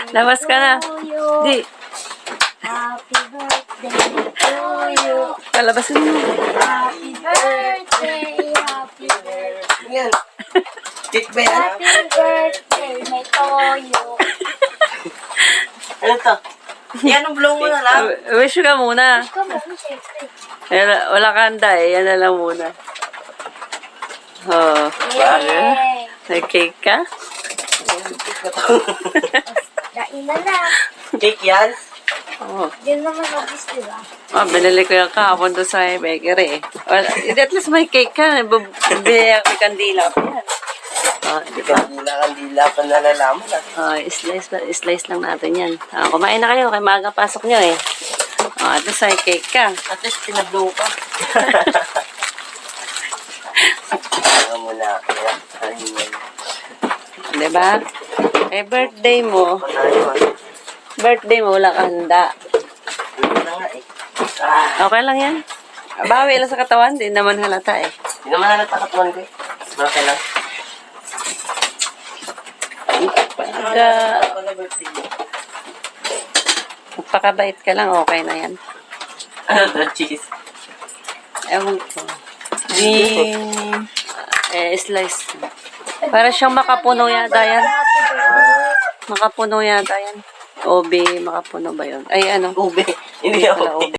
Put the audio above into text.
Labas ka na. Di. Happy birthday to you. Palabasin mo. Happy birthday, happy birthday. Yan. Cake ba yan? Happy birthday, may toyo. Ano to? Yan ang blow mo na lang. Wish ka muna. Ikaw mo, siyempre. Wala ka handa eh. Yan na lang muna. Oh. Yay! May cake ka? Dain na lang. Cake yan? Oo. Diyan naman mabis, di ba? Oh, binili ko yung kahapon doon sa bakery eh. Well, at least may cake ka. Bili ako ng kandila pa yan. Oh, di ba? Kandila pa nalalaman ah. Oh, slice lang natin yan. Kumain na kayo. Kaya maaga pasok nyo eh. Oh, at least may cake ka. At least pinablow ka. Ano mo na. Di ba? Eh, birthday mo. Birthday mo, wala ka handa. Ano na nga eh. Ah, Okay lang yan. Bawi lang sa katawan. Di naman halata eh. hindi naman nalatakatuan ko eh. Okay lang. Pagka magpakabait ka lang, okay na yan. Ano to? Cheese? Ewan ko. Slice. Para siyang makapuno yata yan. Makapuno yata yan. Obi, makapuno ba yun? Ay, ano? Ube. Hindi ako. Wala, ube.